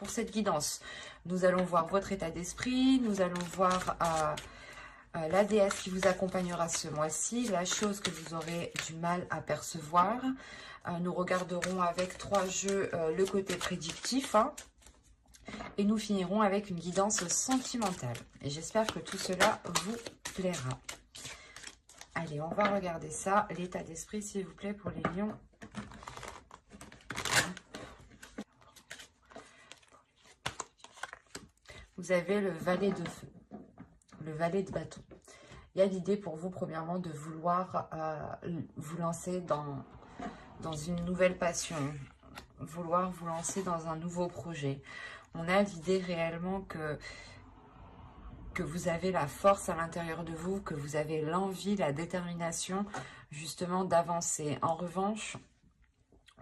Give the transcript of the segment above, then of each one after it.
pour cette guidance, nous allons voir votre état d'esprit, nous allons voir la déesse qui vous accompagnera ce mois-ci, la chose que vous aurez du mal à percevoir. Nous regarderons avec 3 jeux le côté prédictif, hein, et nous finirons avec une guidance sentimentale. Et j'espère que tout cela vous plaira. Allez, on va regarder ça. L'état d'esprit, s'il vous plaît, pour les lions. Vous avez le valet de feu, le valet de bâton. Il y a l'idée pour vous, premièrement, de vouloir vous lancer dans une nouvelle passion, vouloir vous lancer dans un nouveau projet. On a l'idée réellement que vous avez la force à l'intérieur de vous, que vous avez l'envie, la détermination, justement, d'avancer. En revanche,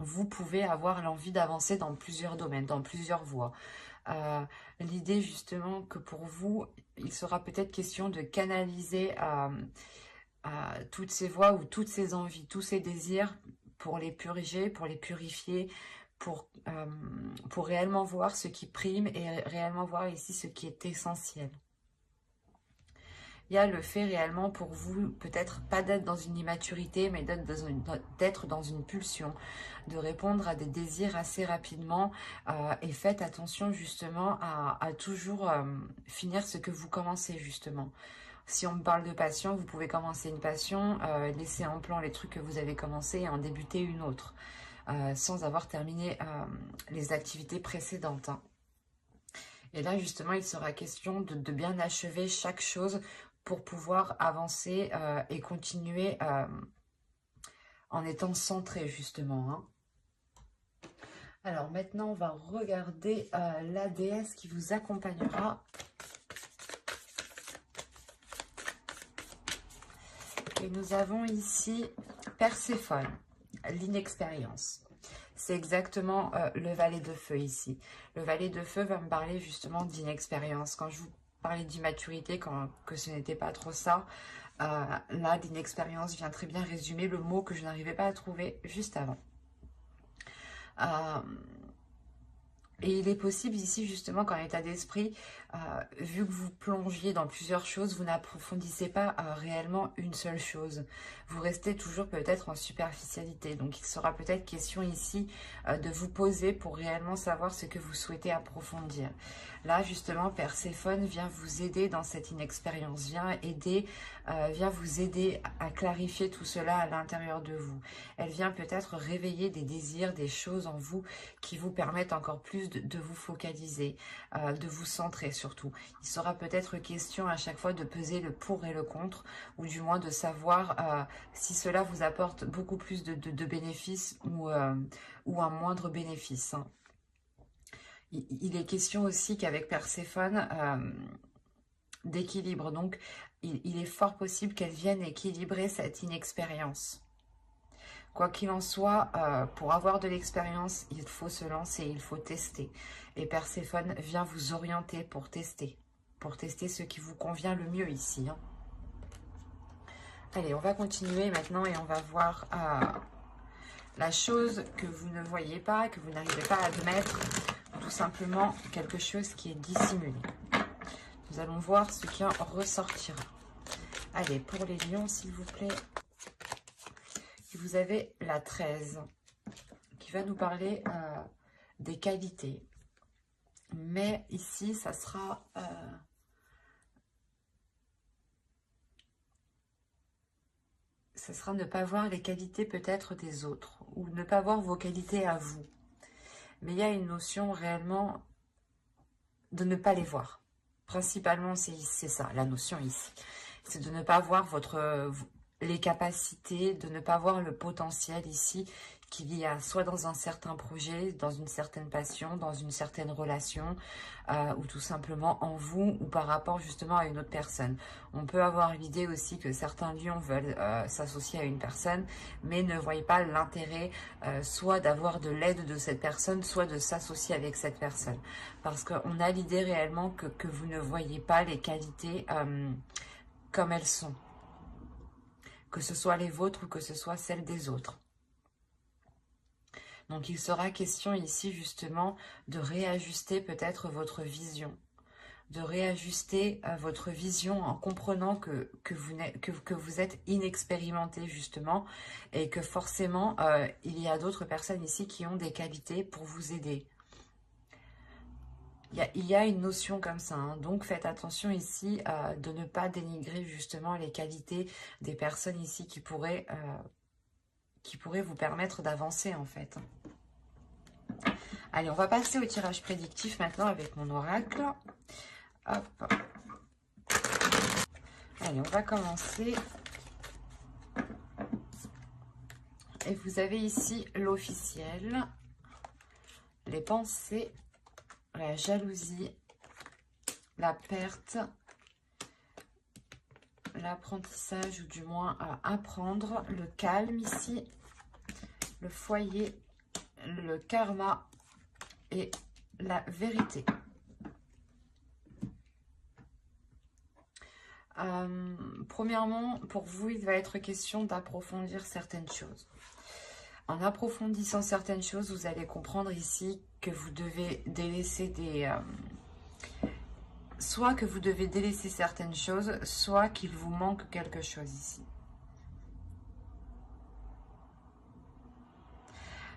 vous pouvez avoir l'envie d'avancer dans plusieurs domaines, dans plusieurs voies. L'idée, justement, que pour vous, il sera peut-être question de canaliser toutes ces voies ou toutes ces envies, tous ces désirs pour les purger, pour les purifier, pour réellement voir ce qui prime et réellement voir ici ce qui est essentiel. Il y a le fait réellement pour vous, peut-être pas d'être dans une immaturité, mais d'être dans une pulsion, de répondre à des désirs assez rapidement et faites attention justement à toujours finir ce que vous commencez justement. Si on me parle de passion, vous pouvez commencer une passion, laisser en plan les trucs que vous avez commencé et en débuter une autre, sans avoir terminé les activités précédentes, hein. Et là, justement, il sera question de bien achever chaque chose pour pouvoir avancer et continuer en étant centré, justement, hein. Alors, maintenant, on va regarder la déesse qui vous accompagnera. Et nous avons ici Perséphone, l'inexpérience. C'est exactement le valet de feu ici. Le valet de feu va me parler justement d'inexpérience. Quand je vous parlais d'immaturité, que ce n'était pas trop ça, là, l'inexpérience vient très bien résumer le mot que je n'arrivais pas à trouver juste avant. Et il est possible ici, justement, qu'en état d'esprit, vu que vous plongiez dans plusieurs choses, vous n'approfondissez pas réellement une seule chose. Vous restez toujours peut-être en superficialité. Donc, il sera peut-être question ici de vous poser pour réellement savoir ce que vous souhaitez approfondir. Là, justement, Perséphone vient vous aider dans cette inexpérience, vient vous aider à clarifier tout cela à l'intérieur de vous. Elle vient peut-être réveiller des désirs, des choses en vous qui vous permettent encore plus de vous focaliser, de vous centrer surtout. Il sera peut-être question à chaque fois de peser le pour et le contre, ou du moins de savoir si cela vous apporte beaucoup plus de bénéfices ou un moindre bénéfice, hein. Il est question aussi qu'avec Perséphone, d'équilibre. Donc, il est fort possible qu'elle vienne équilibrer cette inexpérience. Quoi qu'il en soit, pour avoir de l'expérience, il faut se lancer, il faut tester. Et Perséphone vient vous orienter pour tester ce qui vous convient le mieux ici, hein. Allez, on va continuer maintenant et on va voir la chose que vous ne voyez pas, que vous n'arrivez pas à admettre, tout simplement quelque chose qui est dissimulé. Nous allons voir ce qui en ressortira. Allez, pour les lions, s'il vous plaît. Vous avez la 13 qui va nous parler des qualités. Mais ici, ça sera ne pas voir les qualités peut-être des autres ou ne pas voir vos qualités à vous. Mais il y a une notion réellement de ne pas les voir. Principalement, c'est ça, la notion ici. C'est de ne pas voir les capacités, de ne pas voir le potentiel ici qu'il y a soit dans un certain projet, dans une certaine passion, dans une certaine relation, ou tout simplement en vous ou par rapport justement à une autre personne. On peut avoir l'idée aussi que certains lions veulent s'associer à une personne, mais ne voient pas l'intérêt soit d'avoir de l'aide de cette personne, soit de s'associer avec cette personne. Parce qu'on a l'idée réellement que vous ne voyez pas les qualités comme elles sont. Que ce soit les vôtres ou que ce soit celles des autres. Donc il sera question ici justement de réajuster peut-être votre vision, de réajuster votre vision en comprenant que vous êtes inexpérimenté justement et que forcément il y a d'autres personnes ici qui ont des qualités pour vous aider. Il y a une notion comme ça, hein. Donc faites attention ici de ne pas dénigrer justement les qualités des personnes ici qui pourraient vous permettre d'avancer en fait. Allez, on va passer au tirage prédictif maintenant avec mon oracle. Hop. Allez, on va commencer. Et vous avez ici l'officiel, les pensées, la jalousie, la perte, l'apprentissage ou du moins apprendre, le calme ici, le foyer, le karma et la vérité. Premièrement, pour vous, il va être question d'approfondir certaines choses. En approfondissant certaines choses, vous allez comprendre ici que vous devez délaisser soit que vous devez délaisser certaines choses, soit qu'il vous manque quelque chose ici.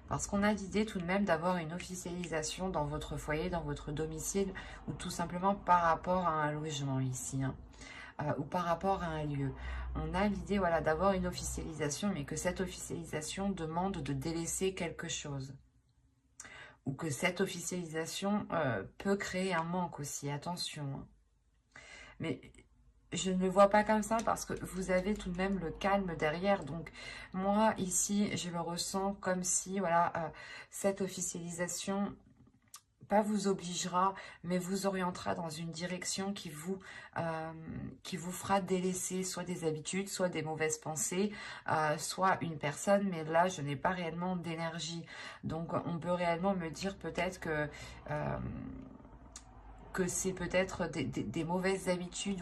Parce qu'on a l'idée tout de même d'avoir une officialisation dans votre foyer, dans votre domicile, ou tout simplement par rapport à un logement ici, hein, ou par rapport à un lieu. On a l'idée voilà, d'avoir une officialisation, mais que cette officialisation demande de délaisser quelque chose. Ou que cette officialisation peut créer un manque aussi, attention. Hein. Mais je ne le vois pas comme ça parce que vous avez tout de même le calme derrière. Donc moi ici, je le ressens comme si voilà, cette officialisation pas vous obligera, mais vous orientera dans une direction qui vous fera délaisser soit des habitudes, soit des mauvaises pensées, soit une personne. Mais là, je n'ai pas réellement d'énergie. Donc on peut réellement me dire peut-être que c'est peut-être des mauvaises habitudes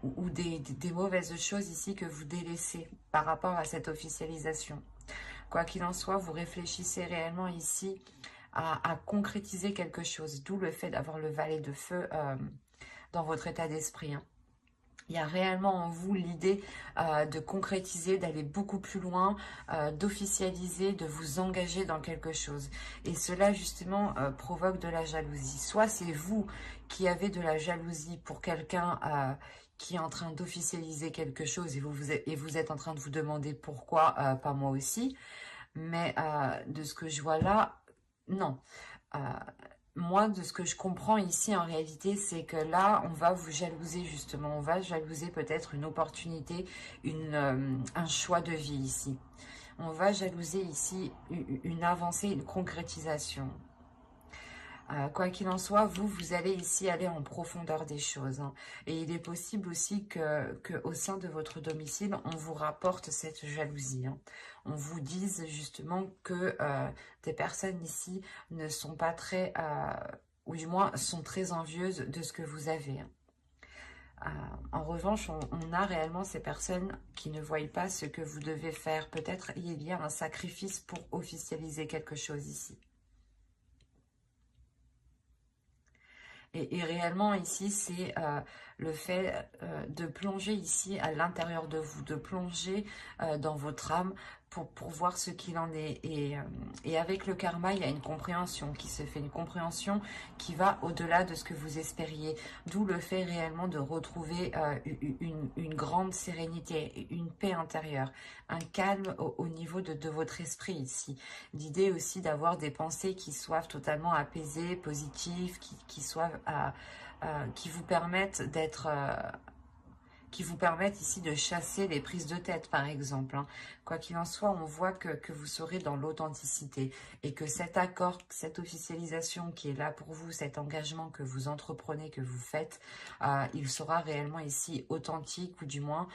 ou des mauvaises choses ici que vous délaissez par rapport à cette officialisation. Quoi qu'il en soit, vous réfléchissez réellement ici à concrétiser quelque chose, d'où le fait d'avoir le valet de feu dans votre état d'esprit. Hein. Il y a réellement en vous l'idée de concrétiser, d'aller beaucoup plus loin, d'officialiser, de vous engager dans quelque chose. Et cela, justement, provoque de la jalousie. Soit c'est vous qui avez de la jalousie pour quelqu'un qui est en train d'officialiser quelque chose et vous êtes en train de vous demander pourquoi, pas moi aussi. Mais de ce que je vois là, non. Moi, de ce que je comprends ici, en réalité, c'est que là, on va vous jalouser, justement. On va jalouser peut-être une opportunité, un choix de vie ici. On va jalouser ici une avancée, une concrétisation. Quoi qu'il en soit, vous allez ici aller en profondeur des choses. Hein. Et il est possible aussi que au sein de votre domicile, on vous rapporte cette jalousie. Hein. On vous dise justement que des personnes ici ne sont pas très, ou du moins sont très envieuses de ce que vous avez. En revanche, on a réellement ces personnes qui ne voient pas ce que vous devez faire. Peut-être il y a un sacrifice pour officialiser quelque chose ici. Et réellement ici, c'est le fait de plonger ici à l'intérieur de vous, de plonger dans votre âme pour voir ce qu'il en est. Et avec le karma, il y a une compréhension qui se fait, une compréhension qui va au-delà de ce que vous espériez. D'où le fait réellement de retrouver une grande sérénité, une paix intérieure, un calme au niveau de votre esprit ici. L'idée aussi d'avoir des pensées qui soient totalement apaisées, positives, qui vous permettent ici de chasser les prises de tête, par exemple. Hein. Quoi qu'il en soit, on voit que vous serez dans l'authenticité et que cet accord, cette officialisation qui est là pour vous, cet engagement que vous entreprenez, que vous faites, il sera réellement ici authentique ou du moins,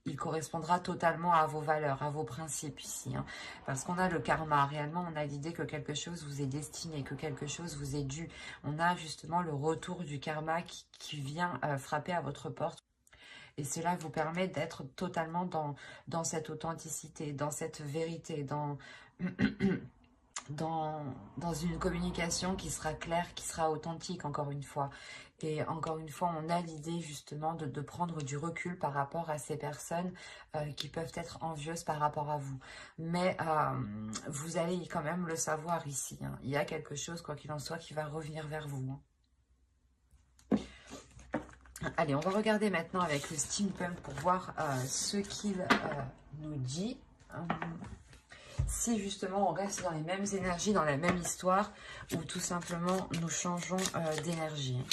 il correspondra totalement à vos valeurs, à vos principes ici. Hein. Parce qu'on a le karma, réellement, on a l'idée que quelque chose vous est destiné, que quelque chose vous est dû. On a justement le retour du karma qui vient frapper à votre porte. Et cela vous permet d'être totalement dans cette authenticité, dans cette vérité, dans, dans une communication qui sera claire, qui sera authentique, encore une fois. Et encore une fois, on a l'idée justement de prendre du recul par rapport à ces personnes qui peuvent être envieuses par rapport à vous. Mais vous allez quand même le savoir ici, hein. Il y a quelque chose, quoi qu'il en soit, qui va revenir vers vous, hein. Allez, on va regarder maintenant avec le steampunk pour voir ce qu'il nous dit. Si justement on reste dans les mêmes énergies, dans la même histoire, ou tout simplement nous changeons d'énergie.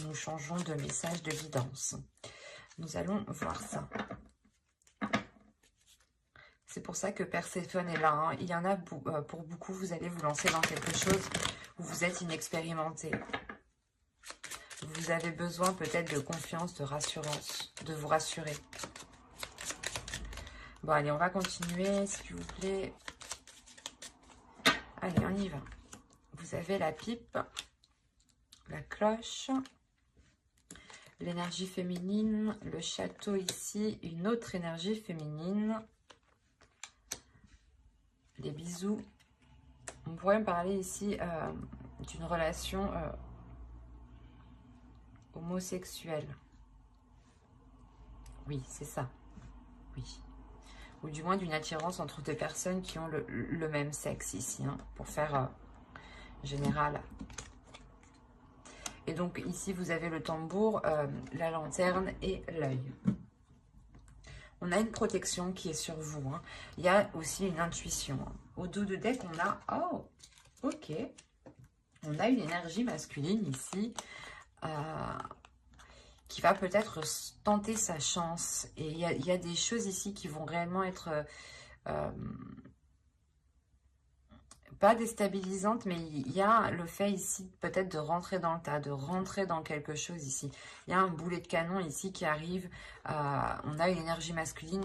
Nous changeons de message de guidance. Nous allons voir ça. C'est pour ça que Perséphone est là, hein. Il y en a pour beaucoup, vous allez vous lancer dans quelque chose où vous êtes inexpérimenté. Vous avez besoin peut-être de confiance, de rassurance, de vous rassurer. Bon, allez, on va continuer, s'il vous plaît. Allez, on y va. Vous avez la pipe, la cloche, l'énergie féminine, le château ici, une autre énergie féminine, les bisous. On pourrait me parler ici d'une relation homosexuelle. Oui, c'est ça. Oui. Ou du moins d'une attirance entre deux personnes qui ont le même sexe ici, hein, pour faire général. Et donc ici, vous avez le tambour, la lanterne et l'œil. On a une protection qui est sur vous, hein. Il y a aussi une intuition, hein. Au dos de deck, on a... Oh, ok. On a une énergie masculine ici qui va peut-être tenter sa chance. Et il y a des choses ici qui vont réellement être... pas déstabilisante, mais il y a le fait ici peut-être de rentrer dans le tas, de rentrer dans quelque chose ici. Il y a un boulet de canon ici qui arrive. On a une énergie masculine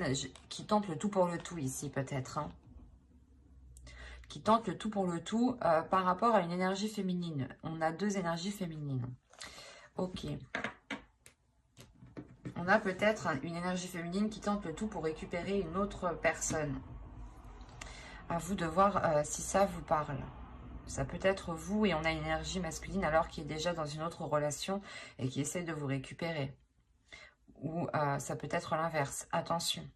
qui tente le tout pour le tout ici peut-être, hein. Qui tente le tout pour le tout par rapport à une énergie féminine. On a deux énergies féminines. Ok. On a peut-être une énergie féminine qui tente le tout pour récupérer une autre personne. À vous de voir si ça vous parle. Ça peut être vous et on a une énergie masculine alors qui est déjà dans une autre relation et qui essaie de vous récupérer. Ou ça peut être l'inverse. Attention.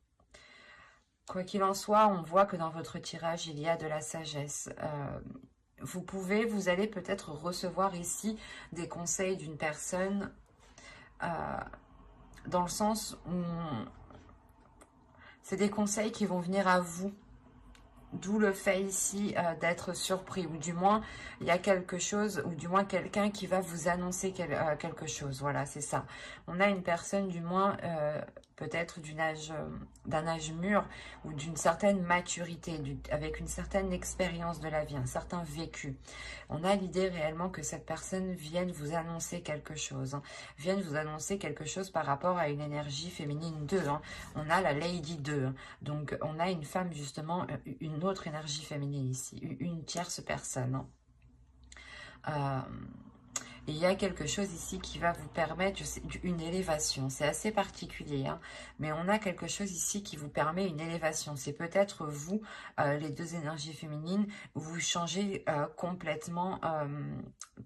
Quoi qu'il en soit, on voit que dans votre tirage, il y a de la sagesse. Vous allez peut-être recevoir ici des conseils d'une personne dans le sens où c'est des conseils qui vont venir à vous. D'où le fait ici d'être surpris, ou du moins il y a quelque chose, ou du moins quelqu'un qui va vous annoncer quelque chose. Voilà, c'est ça. On a une personne du moins peut-être d'un âge mûr ou d'une certaine maturité, avec une certaine expérience de la vie, un certain vécu. On a l'idée réellement que cette personne vienne vous annoncer quelque chose, hein, vienne vous annoncer quelque chose par rapport à une énergie féminine 2. Hein. On a la Lady 2, hein. Donc on a une femme justement, une autre énergie féminine ici, une tierce personne, hein. Il y a quelque chose ici qui va vous permettre une élévation. C'est assez particulier, hein, mais on a quelque chose ici qui vous permet une élévation. C'est peut-être vous, les deux énergies féminines, vous changez complètement,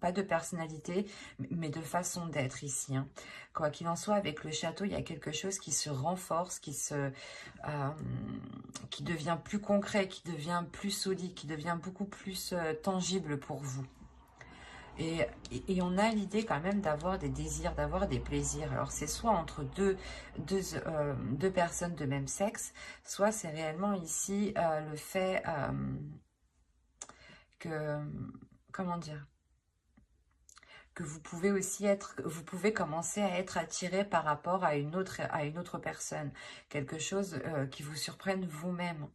pas de personnalité, mais de façon d'être ici, hein. Quoi qu'il en soit, avec le château, il y a quelque chose qui se renforce, qui devient plus concret, qui devient plus solide, qui devient beaucoup plus tangible pour vous. Et on a l'idée quand même d'avoir des désirs, d'avoir des plaisirs. Alors c'est soit entre deux personnes de même sexe, soit c'est réellement ici le fait que, comment dire, que vous pouvez aussi vous pouvez commencer à être attiré par rapport à une autre personne. Quelque chose qui vous surprenne vous-même.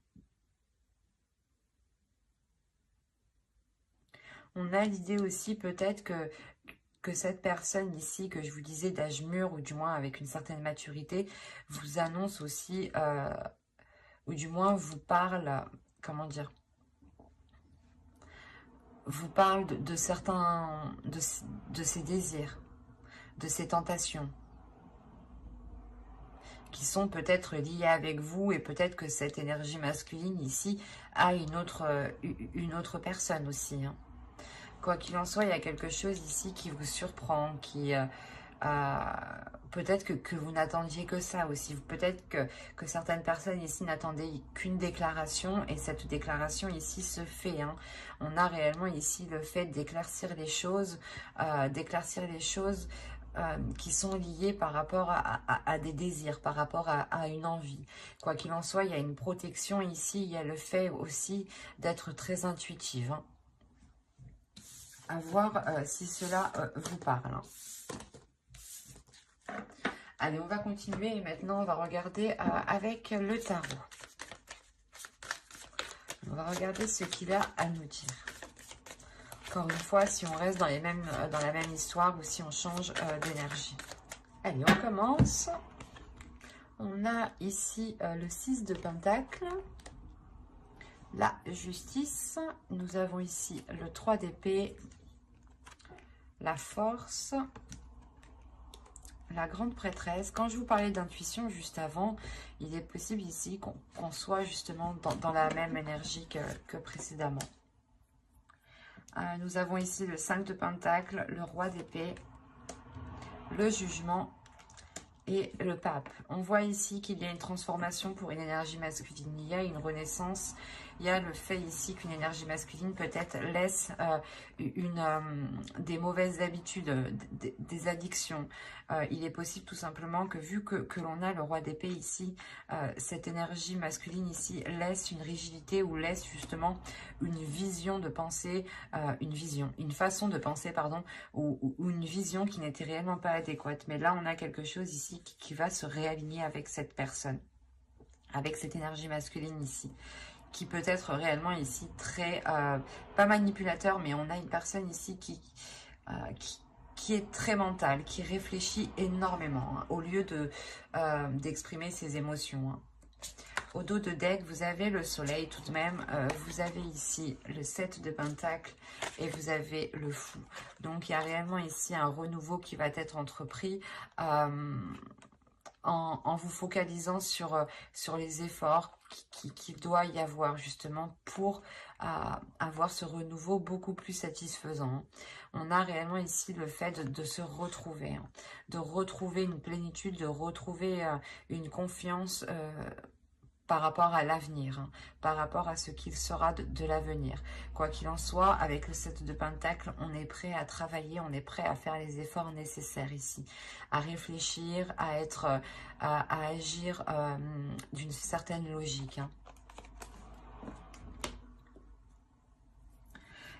On a l'idée aussi peut-être que cette personne ici, que je vous disais d'âge mûr, ou du moins avec une certaine maturité, vous annonce aussi, ou du moins vous parle, comment dire, vous parle de certains, de ses désirs, de ses tentations. qui sont peut-être liés avec vous, et peut-être que cette énergie masculine ici a une autre personne aussi, hein. Quoi qu'il en soit, il y a quelque chose ici qui vous surprend, qui peut-être que vous n'attendiez que ça aussi. Peut-être que certaines personnes ici n'attendaient qu'une déclaration, et cette déclaration ici se fait, hein. On a réellement ici le fait d'éclaircir les choses, qui sont liées par rapport à des désirs, par rapport à une envie. Quoi qu'il en soit, il y a une protection ici, il y a le fait aussi d'être très intuitive, hein. À voir si cela vous parle, hein. Allez, on va continuer et maintenant on va regarder avec le tarot. On va regarder ce qu'il a à nous dire. Encore une fois, si on reste dans la même histoire ou si on change d'énergie. Allez, on commence. On a ici le 6 de Pentacle, la justice. Nous avons ici le 3 d'épée, la force, la grande prêtresse. Quand je vous parlais d'intuition juste avant, il est possible ici qu'on soit justement dans la même énergie que précédemment. Nous avons ici le 5 de Pentacle, le roi d'épée, le jugement et le pape. On voit ici qu'il y a une transformation pour une énergie masculine. Il y a une renaissance. Il y a le fait ici qu'une énergie masculine peut-être laisse des mauvaises habitudes, des addictions. Il est possible tout simplement que vu que l'on a le roi d'épée ici, cette énergie masculine ici laisse une rigidité ou laisse justement une vision de pensée, une façon de penser, pardon, ou une vision qui n'était réellement pas adéquate. Mais là, on a quelque chose ici qui va se réaligner avec cette personne, avec cette énergie masculine ici, qui peut être réellement ici très, pas manipulateur, mais on a une personne ici qui est très mentale, qui réfléchit énormément, hein, au lieu d'exprimer ses émotions, hein. Au dos de deck, vous avez le soleil tout de même, vous avez ici le 7 de Pentacle et vous avez le fou. Donc, il y a réellement ici un renouveau qui va être entrepris en vous focalisant sur les efforts qu'il doit y avoir justement pour avoir ce renouveau beaucoup plus satisfaisant. On a réellement ici le fait de se retrouver, hein, de retrouver une plénitude, de retrouver une confiance par rapport à l'avenir, hein, par rapport à ce qu'il sera de l'avenir. Quoi qu'il en soit, avec le 7 de Pentacle, on est prêt à travailler, on est prêt à faire les efforts nécessaires ici, à réfléchir, à agir d'une certaine logique, hein.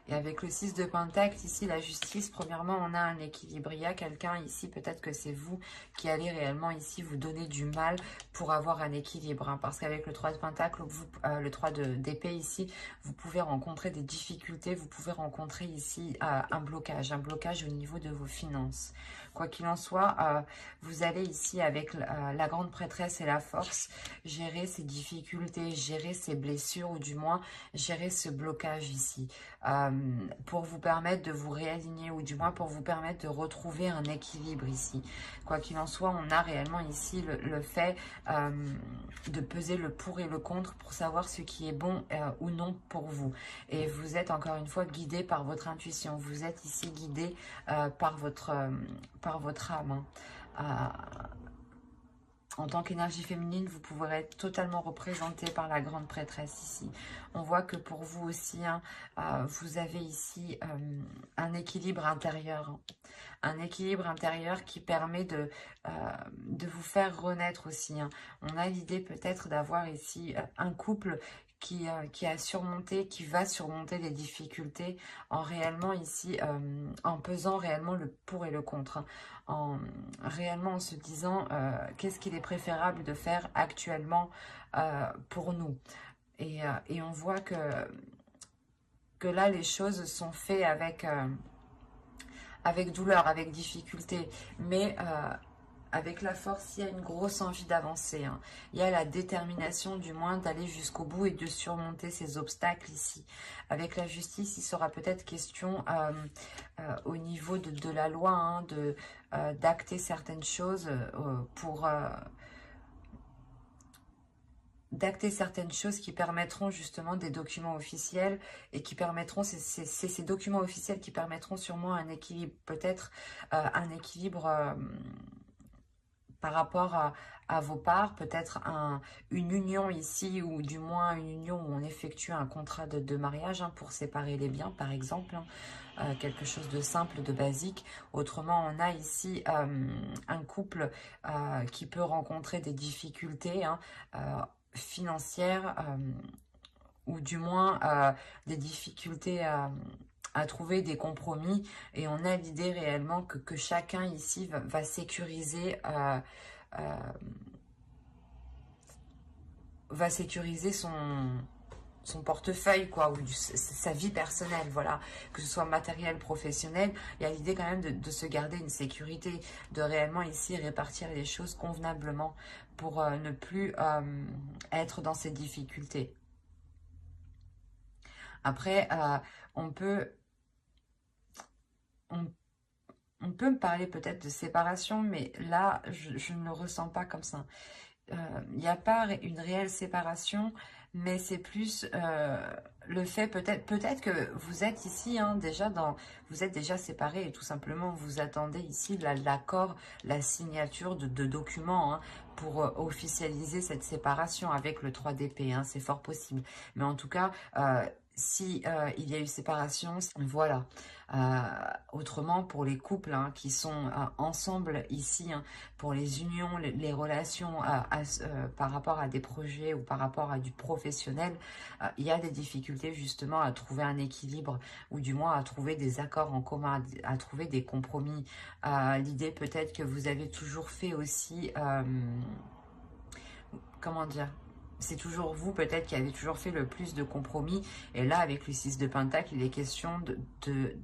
Et avec le 6 de Pentacle, ici, la justice, premièrement, on a un équilibre. Il y a quelqu'un ici, peut-être que c'est vous qui allez réellement ici vous donner du mal pour avoir un équilibre, hein, parce qu'avec le 3 de Pentacle, le 3 d'épée ici, vous pouvez rencontrer des difficultés, vous pouvez rencontrer ici un blocage au niveau de vos finances. Quoi qu'il en soit, vous allez ici avec la grande prêtresse et la force gérer ces difficultés, gérer ces blessures, ou du moins gérer ce blocage ici, pour vous permettre de vous réaligner, ou du moins pour vous permettre de retrouver un équilibre ici. Quoi qu'il en soit, on a réellement ici le fait de peser le pour et le contre pour savoir ce qui est bon ou non pour vous. Et vous êtes encore une fois guidé par votre intuition, vous êtes ici guidé par votre âme, hein. En tant qu'énergie féminine, vous pourrez être totalement représenté par la grande prêtresse ici. On voit que pour vous aussi, hein, vous avez ici un équilibre intérieur, hein. Un équilibre intérieur qui permet de vous faire renaître aussi, hein. On a l'idée peut-être d'avoir ici un couple qui a surmonté, qui va surmonter les difficultés en réellement ici, en pesant réellement le pour et le contre, hein. Réellement en se disant qu'est-ce qu'il est préférable de faire actuellement pour nous. Et on voit que là, les choses sont faites avec douleur, avec difficulté, mais avec la force, il y a une grosse envie d'avancer, hein. Il y a la détermination du moins d'aller jusqu'au bout et de surmonter ces obstacles ici. Avec la justice, il sera peut-être question au niveau de la loi, hein, d'acter certaines choses pour d'acter certaines choses qui permettront justement des documents officiels et qui permettront, c'est ces documents officiels qui permettront sûrement un équilibre, peut-être un équilibre par rapport à vos parts, peut-être une union ici, ou du moins une union où on effectue un contrat de mariage hein, pour séparer les biens, par exemple, hein, quelque chose de simple, de basique. Autrement, on a ici un couple qui peut rencontrer des difficultés hein, financières, ou du moins des difficultés à trouver des compromis, et on a l'idée réellement que chacun ici va sécuriser euh, son portefeuille, quoi, ou sa vie personnelle, voilà, que ce soit matériel, professionnel. Il y a l'idée quand même de se garder une sécurité, de réellement ici répartir les choses convenablement pour ne plus être dans ces difficultés. Après, on peut me parler peut-être de séparation, mais là, je ne le ressens pas comme ça. Il n'y a pas une réelle séparation, mais c'est plus le fait, peut-être que vous êtes ici, hein, vous êtes déjà séparés et tout simplement vous attendez ici l'accord, la signature de documents hein, pour officialiser cette séparation avec le 3 d'épée, hein, c'est fort possible. Mais en tout cas, si il y a eu séparation, voilà. Autrement, pour les couples hein, qui sont ensemble ici, hein, pour les unions, les relations par rapport à des projets ou par rapport à du professionnel, il y a des difficultés justement à trouver un équilibre, ou du moins à trouver des accords en commun, à trouver des compromis. L'idée peut-être que vous avez toujours fait aussi, comment dire, c'est toujours vous peut-être qui avez toujours fait le plus de compromis, et là avec le 6 de Pentacle, il est question de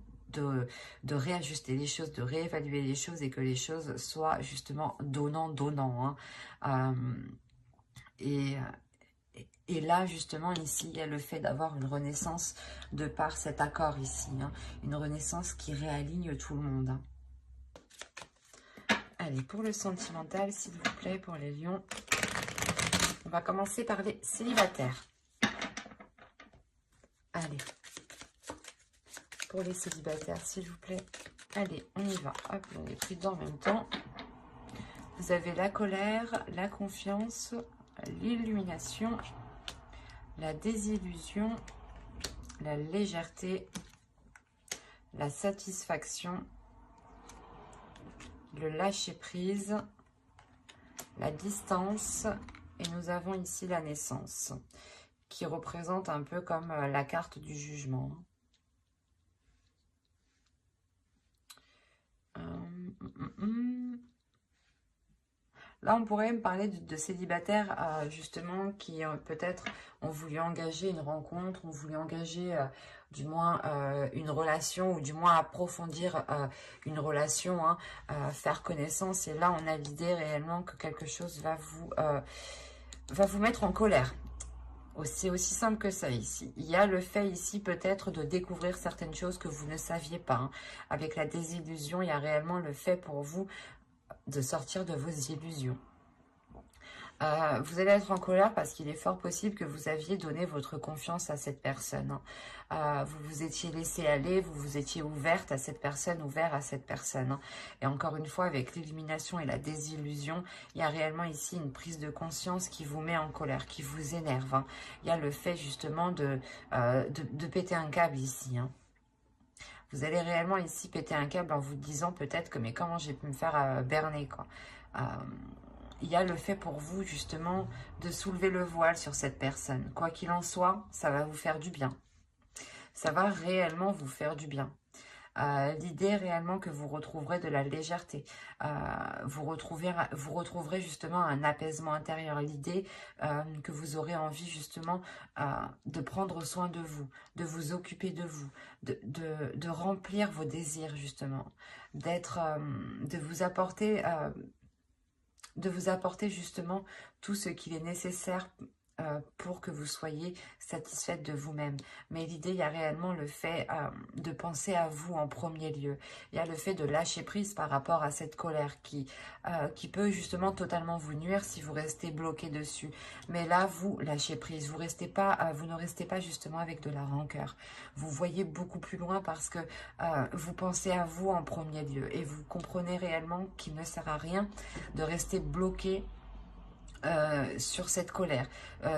réajuster les choses, de réévaluer les choses, et que les choses soient justement donnant-donnant. Hein. Et là, justement, ici, il y a le fait d'avoir une renaissance de par cet accord ici. Hein. Une renaissance qui réaligne tout le monde. Hein. Allez, pour le sentimental, s'il vous plaît, pour les lions, on va commencer par les célibataires. Allez. Pour les célibataires, s'il vous plaît. Allez, on y va. Hop, on est pris dedans en même temps. Vous avez la colère, la confiance, l'illumination, la désillusion, la légèreté, la satisfaction, le lâcher-prise, la distance, et nous avons ici la naissance, qui représente un peu comme la carte du jugement. Là, on pourrait me parler de célibataires, justement, qui peut-être ont voulu engager une rencontre, ont voulu engager du moins une relation, ou du moins approfondir une relation, hein, faire connaissance. Et là, on a l'idée réellement que quelque chose va vous mettre en colère. C'est aussi simple que ça ici. Il y a le fait ici peut-être de découvrir certaines choses que vous ne saviez pas. Hein. Avec la désillusion, il y a réellement le fait pour vous de sortir de vos illusions. Vous allez être en colère parce qu'il est fort possible que vous aviez donné votre confiance à cette personne. Hein. Vous vous étiez laissé aller, vous vous étiez ouverte à cette personne, ouvert à cette personne. Hein. Et encore une fois, avec l'illumination et la désillusion, il y a réellement ici une prise de conscience qui vous met en colère, qui vous énerve. Hein. Il y a le fait justement de péter un câble ici. Hein. Vous allez réellement ici péter un câble en vous disant peut-être que mais comment j'ai pu me faire berner quoi. Il y a le fait pour vous justement de soulever le voile sur cette personne. Quoi qu'il en soit, ça va vous faire du bien. Ça va réellement vous faire du bien. L'idée réellement que vous retrouverez de la légèreté, vous retrouverez justement un apaisement intérieur, l'idée que vous aurez envie justement de prendre soin de vous occuper de vous, de remplir vos désirs justement, de vous apporter justement tout ce qu'il est nécessaire pour que vous soyez satisfaite de vous-même. Mais l'idée, il y a réellement le fait de penser à vous en premier lieu. Il y a le fait de lâcher prise par rapport à cette colère qui peut justement totalement vous nuire si vous restez bloqué dessus. Mais là, vous lâchez prise. Vous vous ne restez pas justement avec de la rancœur. Vous voyez beaucoup plus loin parce que vous pensez à vous en premier lieu. Et vous comprenez réellement qu'il ne sert à rien de rester bloqué sur cette colère,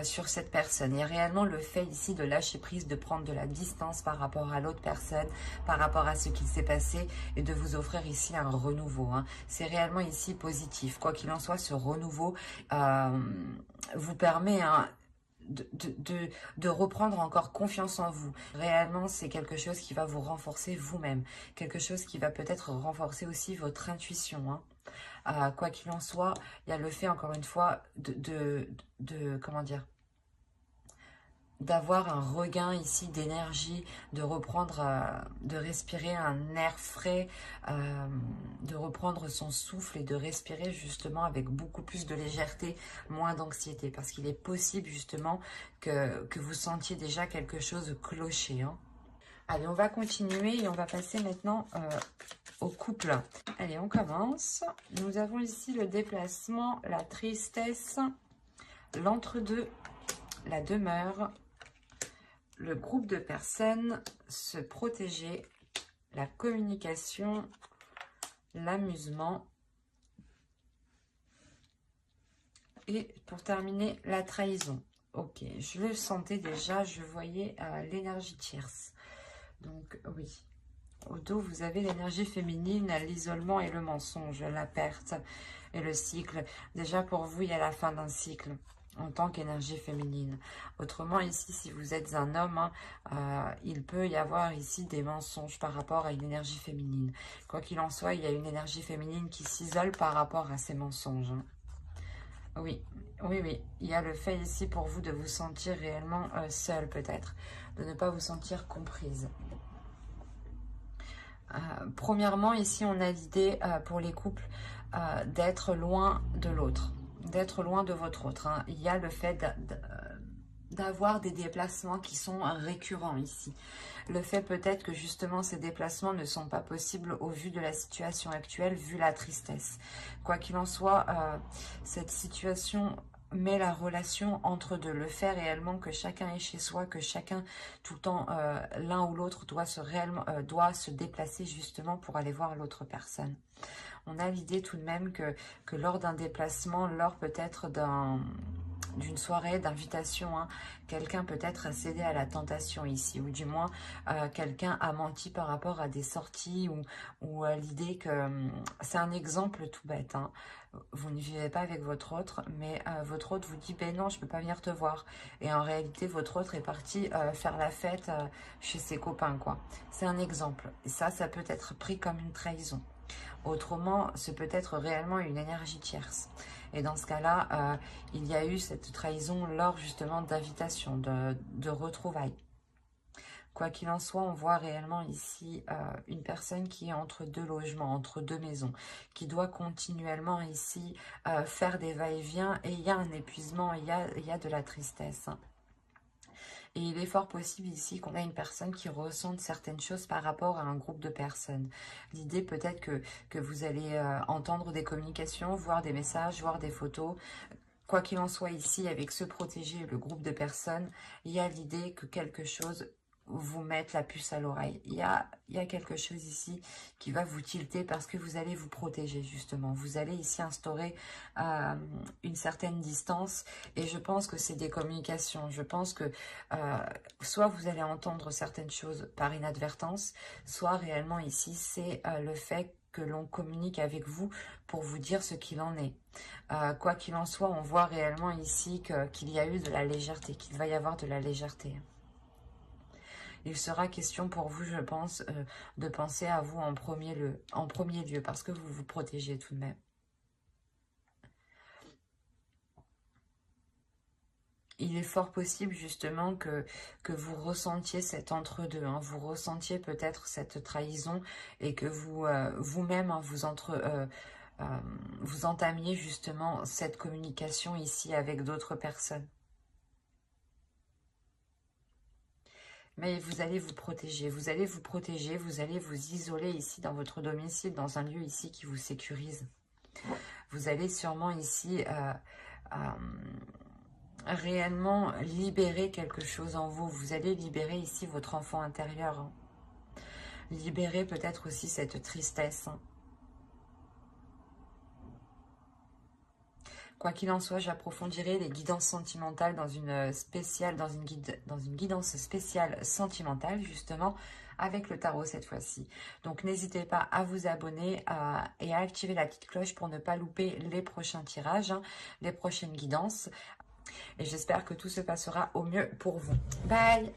sur cette personne. Il y a réellement le fait ici de lâcher prise, de prendre de la distance par rapport à l'autre personne, par rapport à ce qui s'est passé et de vous offrir ici un renouveau. Hein. C'est réellement ici positif. Quoi qu'il en soit, ce renouveau vous permet de reprendre encore confiance en vous. Réellement, c'est quelque chose qui va vous renforcer vous-même. Quelque chose qui va peut-être renforcer aussi votre intuition. Hein. Quoi qu'il en soit, il y a le fait, encore une fois, comment dire, d'avoir un regain ici d'énergie, de reprendre, de respirer un air frais, de reprendre son souffle et de respirer justement avec beaucoup plus de légèreté, moins d'anxiété. Parce qu'il est possible justement que vous sentiez déjà quelque chose clocher. Hein. Allez, on va continuer et on va passer maintenant au couple. Allez, on commence. Nous avons ici le déplacement, la tristesse, l'entre-deux, la demeure, le groupe de personnes, se protéger, la communication, l'amusement et pour terminer, la trahison. Ok, je le sentais déjà, je voyais l'énergie tierce. Donc oui, au dos, vous avez l'énergie féminine, l'isolement et le mensonge, la perte et le cycle. Déjà, pour vous, il y a la fin d'un cycle en tant qu'énergie féminine. Autrement, ici, si vous êtes un homme, hein, il peut y avoir ici des mensonges par rapport à une énergie féminine. Quoi qu'il en soit, il y a une énergie féminine qui s'isole par rapport à ces mensonges. Hein. Oui, oui, oui. Il y a le fait ici pour vous de vous sentir réellement seule, peut-être. De ne pas vous sentir comprise. Premièrement, ici, on a l'idée pour les couples d'être loin de l'autre, d'être loin de votre autre. Hein. Il y a le fait d'avoir des déplacements qui sont récurrents ici. Le fait peut-être que justement ces déplacements ne sont pas possibles au vu de la situation actuelle, vu la tristesse. Quoi qu'il en soit, cette situation met la relation entre deux, le fait réellement que chacun est chez soi, que chacun tout le temps, l'un ou l'autre doit se déplacer justement pour aller voir l'autre personne. On a l'idée tout de même que lors d'un déplacement, lors peut-être d'une soirée d'invitation, hein, quelqu'un peut-être a cédé à la tentation ici, ou du moins quelqu'un a menti par rapport à des sorties ou à l'idée que, c'est un exemple tout bête, hein, vous ne vivez pas avec votre autre, mais votre autre vous dit, ben non, je peux pas venir te voir. Et en réalité, votre autre est parti faire la fête chez ses copains, quoi. C'est un exemple. Et ça peut être pris comme une trahison. Autrement, ce peut être réellement une énergie tierce. Et dans ce cas-là, il y a eu cette trahison lors justement d'invitation, de retrouvailles. Quoi qu'il en soit, on voit réellement ici une personne qui est entre deux logements, entre deux maisons, qui doit continuellement ici faire des va-et-vient et il y a un épuisement, il y a de la tristesse. Et il est fort possible ici qu'on a une personne qui ressente certaines choses par rapport à un groupe de personnes. L'idée peut-être que vous allez entendre des communications, voir des messages, voir des photos. Quoi qu'il en soit ici, avec se protéger, le groupe de personnes, il y a l'idée que quelque chose vous mette la puce à l'oreille. Il y a quelque chose ici qui va vous tilter parce que vous allez vous protéger justement. Vous allez ici instaurer une certaine distance et je pense que c'est des communications. Je pense que soit vous allez entendre certaines choses par inadvertance, soit réellement ici c'est le fait que l'on communique avec vous pour vous dire ce qu'il en est. Quoi qu'il en soit, on voit réellement ici qu'il y a eu de la légèreté, qu'il va y avoir de la légèreté. Il sera question pour vous, je pense, de penser à vous en premier lieu, parce que vous vous protégez tout de même. Il est fort possible justement que vous ressentiez cet entre-deux, hein, vous ressentiez peut-être cette trahison et que vous-même, hein, vous entamiez justement cette communication ici avec d'autres personnes. Mais vous allez vous protéger, vous allez vous protéger, vous allez vous isoler ici dans votre domicile, dans un lieu ici qui vous sécurise. Vous allez sûrement ici réellement libérer quelque chose en vous. Vous allez libérer ici votre enfant intérieur. Hein. Libérer peut-être aussi cette tristesse. Hein. Quoi qu'il en soit, j'approfondirai les guidances sentimentales dans une guidance spéciale sentimentale, justement, avec le tarot cette fois-ci. Donc, n'hésitez pas à vous abonner et à activer la petite cloche pour ne pas louper les prochains tirages, hein, les prochaines guidances. Et j'espère que tout se passera au mieux pour vous. Bye!